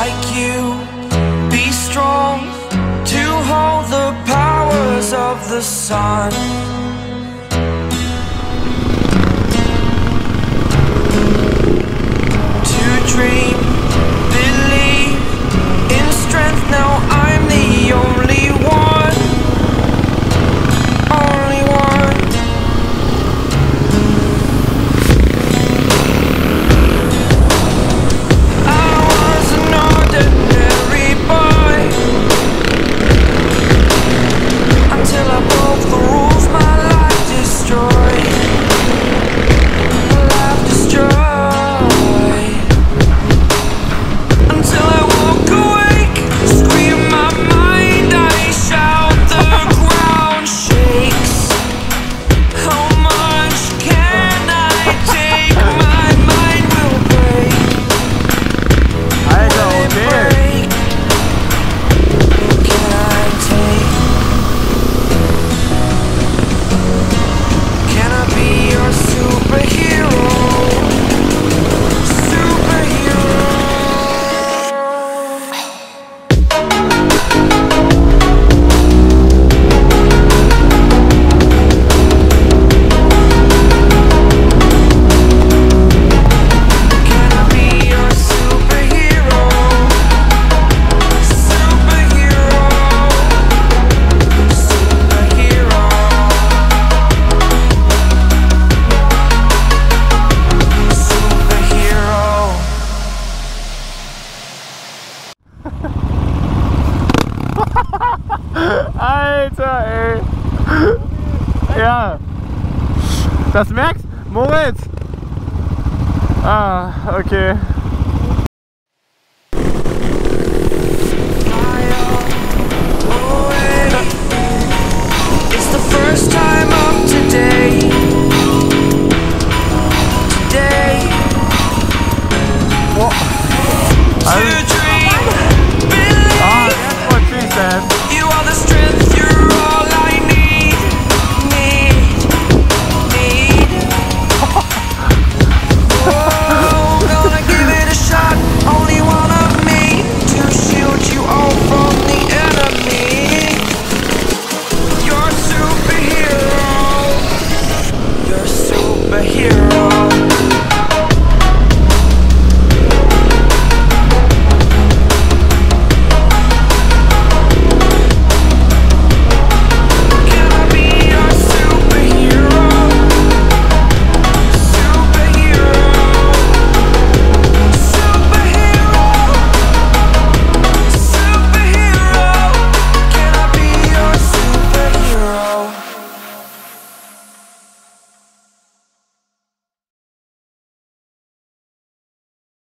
like you, be strong to hold the powers of the sun. To dream, believe in strength, now I'm the only one. Only one. I was an ordinary boy until I broke the rules, my life destroyed. My life destroyed. Until I walk awake, scream my mind, I shout, the ground shakes. How much can I take? My mind will break. Alter, okay. Can I take? Can I be your superhero? Superhero. Can I be your superhero? Superhero. Superhero. Superhero. Alter, ey. Ja. Das merkst, Moritz. Ah, okay.